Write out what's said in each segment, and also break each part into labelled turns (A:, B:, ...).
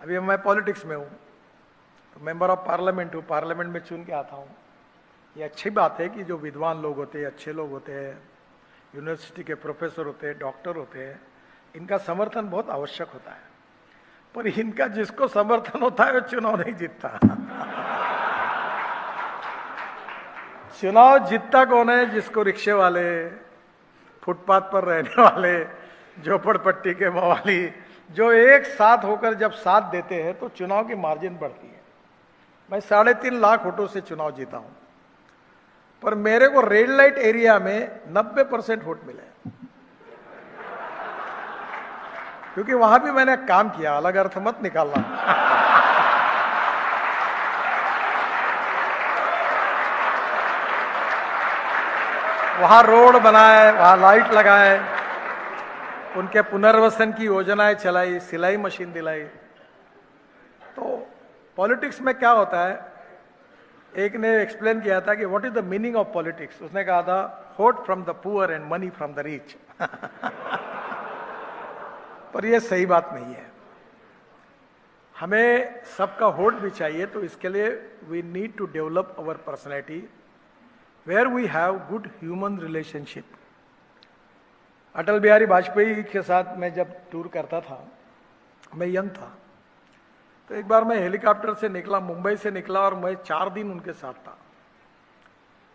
A: अभी मैं पॉलिटिक्स में हूँ, तो मेंबर ऑफ पार्लियामेंट हूँ, पार्लियामेंट में चुन के आता हूँ। ये अच्छी बात है कि जो विद्वान लोग होते हैं, अच्छे लोग होते हैं, यूनिवर्सिटी के प्रोफेसर होते हैं, डॉक्टर होते हैं, इनका समर्थन बहुत आवश्यक होता है। पर इनका जिसको समर्थन होता है वो चुनाव नहीं जीतता। चुनाव जीतता कौन है? जिसको रिक्शे वाले, फुटपाथ पर रहने वाले, झोपड़पट्टी के मवाली, जो एक साथ होकर जब साथ देते हैं तो चुनाव की मार्जिन बढ़ती है। मैं 3.5 लाख वोटों से चुनाव जीता हूं, पर मेरे को रेड लाइट एरिया में 90% वोट मिले, क्योंकि वहां भी मैंने काम किया। अलग अर्थ मत निकालना। वहां रोड बनाए, वहां लाइट लगाए, उनके पुनर्वसन की योजनाएं चलाई, सिलाई मशीन दिलाई। तो पॉलिटिक्स में क्या होता है, एक ने एक्सप्लेन किया था कि what is the meaning of politics. उसने कहा था, vote from the poor and money from the rich. पर यह सही बात नहीं है। हमें सबका वोट भी चाहिए, तो इसके लिए we need to develop our personality where we have good human relationship. Atal Bihari Vajpayee के साथ मैं जब टूर करता था, मैं यंग था, तो एक बार मैं हेलीकॉप्टर से निकला, मुंबई से निकला, और मैं 4 दिन उनके साथ था।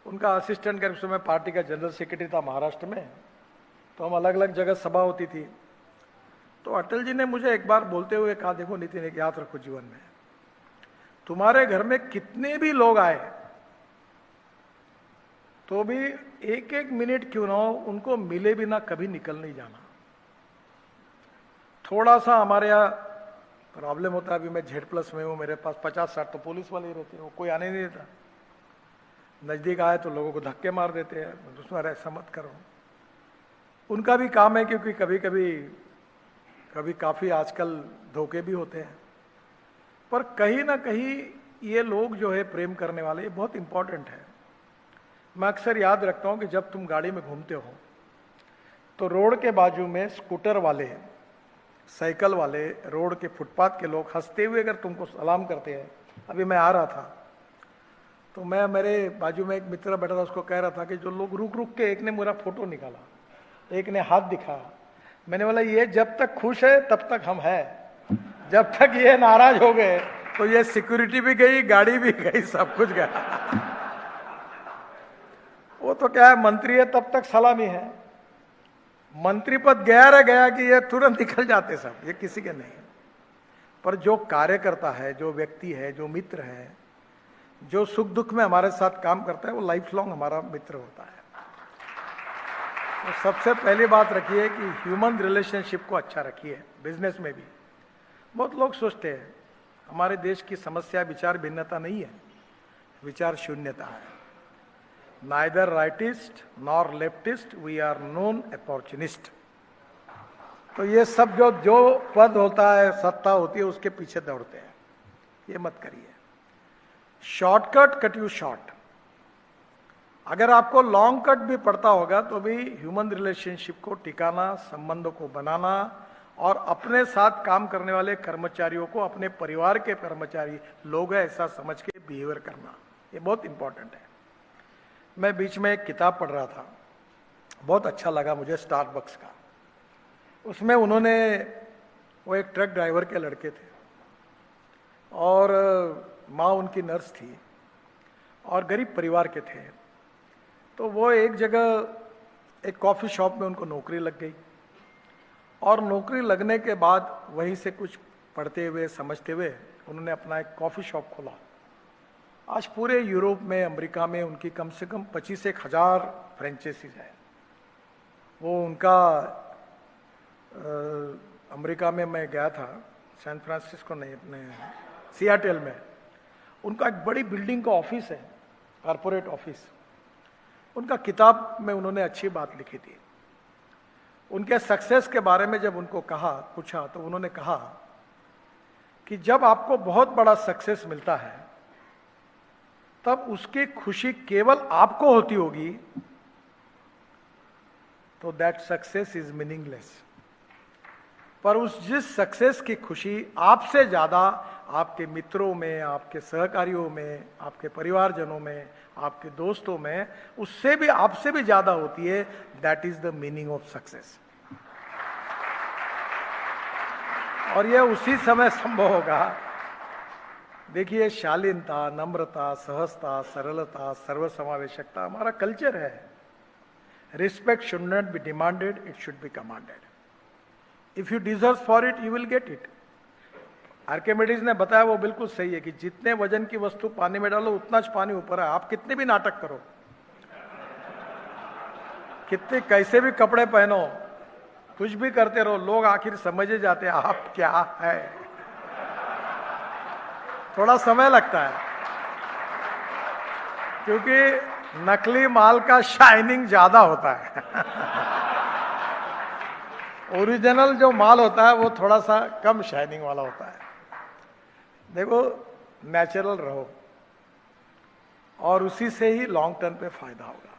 A: उनका असिस्टेंट के रूप में, पार्टी का जनरल सेक्रेटरी था महाराष्ट्र में, तो हम अलग अलग जगह सभा होती थी। तो अटल जी ने मुझे एक बार बोलते हुए कहा, देखो नितिन, एक याद रखो जीवन में, तुम्हारे घर में कितने भी लोग आए तो भी 1-1 मिनट क्यों ना हो, उनको मिले बिना कभी निकल नहीं जाना। थोड़ा सा हमारे यहाँ प्रॉब्लम होता है, अभी मैं Z+ में हूँ, मेरे पास 50-60 तो पुलिस वाले ही रहते हैं, वो कोई आने नहीं देता। नजदीक आए तो लोगों को धक्के मार देते हैं, उसमें ऐसा मत करो। उनका भी काम है, क्योंकि कभी कभी काफी आजकल धोखे भी होते हैं। पर कहीं ना कहीं ये लोग जो है प्रेम करने वाले, ये बहुत इंपॉर्टेंट है। मैं अक्सर याद रखता हूं कि जब तुम गाड़ी में घूमते हो तो रोड के बाजू में स्कूटर वाले, साइकिल वाले, रोड के फुटपाथ के लोग हंसते हुए अगर तुमको सलाम करते हैं। अभी मैं आ रहा था तो मैं, मेरे बाजू में एक मित्र बैठा था, उसको कह रहा था कि जो लोग रुक रुक के, एक ने मेरा फोटो निकाला, एक ने हाथ दिखाया। मैंने बोला, ये जब तक खुश है तब तक हम हैं, जब तक ये नाराज हो गए तो ये सिक्योरिटी भी गई, गाड़ी भी गई, सब कुछ गया। वो तो क्या है, मंत्री है तब तक सलामी है, मंत्री पद गया रह गया कि ये तुरंत निकल जाते सब, ये किसी के नहीं। पर जो कार्यकर्ता है, जो व्यक्ति है, जो मित्र है, जो सुख दुख में हमारे साथ काम करता है, वो लाइफ लॉन्ग हमारा मित्र होता है। तो सबसे पहली बात रखिए कि ह्यूमन रिलेशनशिप को अच्छा रखिए। बिजनेस में भी बहुत लोग सोचते हैं हमारे देश की समस्या विचार भिन्नता नहीं है, विचार शून्यता है। Neither rightist nor leftist, we are non opportunist. तो ये सब जो पद होता है, सत्ता होती है, उसके पीछे दौड़ते हैं, ये मत करिए। Shortcut cut you short. अगर आपको लॉन्ग कट भी पड़ता होगा तो भी ह्यूमन रिलेशनशिप को टिकाना, संबंधों को बनाना, और अपने साथ काम करने वाले कर्मचारियों को अपने परिवार के कर्मचारी लोग हैं ऐसा समझ के बिहेवियर करना, ये बहुत इंपॉर्टेंट है। मैं बीच में एक किताब पढ़ रहा था, बहुत अच्छा लगा मुझे, स्टारबक्स का। उसमें उन्होंने, वो एक ट्रक ड्राइवर के लड़के थे और माँ उनकी नर्स थी और गरीब परिवार के थे। तो वो एक जगह एक कॉफ़ी शॉप में उनको नौकरी लग गई, और नौकरी लगने के बाद वहीं से कुछ पढ़ते हुए समझते हुए उन्होंने अपना एक कॉफ़ी शॉप खोला। आज पूरे यूरोप में, अमेरिका में उनकी कम से कम 25,000 फ्रेंचाइजीज है। वो उनका अमेरिका में मैं गया था, सैन फ्रांसिस्को नहीं, अपने सियाटल में, उनका एक बड़ी बिल्डिंग का ऑफिस है, कॉरपोरेट ऑफिस। उनका किताब में उन्होंने अच्छी बात लिखी थी। उनके सक्सेस के बारे में जब उनको पूछा तो उन्होंने कहा कि जब आपको बहुत बड़ा सक्सेस मिलता है तब उसकी खुशी केवल आपको होती होगी, तो दैट सक्सेस इज मीनिंगलेस। पर उस जिस सक्सेस की खुशी आपसे ज्यादा आपके मित्रों में, आपके सहकारियों में, आपके परिवारजनों में, आपके दोस्तों में, उससे भी आपसे भी ज्यादा होती है, that is the meaning of success. और यह उसी समय संभव होगा। देखिए, शालीनता, नम्रता, सहजता, सरलता, सर्वसमावेशकता हमारा कल्चर है। Respect should not be demanded, it should be commanded. If you deserve for it, you will get it. Archimedes ने बताया, वो बिल्कुल सही है कि जितने वजन की वस्तु पानी में डालो उतना ज पानी ऊपर है। आप कितने भी नाटक करो, कितने कैसे भी कपड़े पहनो, कुछ भी करते रहो, लोग आखिर समझ ही जाते हैं आप क्या है। थोड़ा समय लगता है, क्योंकि नकली माल का शाइनिंग ज्यादा होता है। ओरिजिनल जो माल होता है वो थोड़ा सा कम शाइनिंग वाला होता है। देखो, नेचुरल रहो और उसी से ही लॉन्ग टर्म पे फायदा होगा।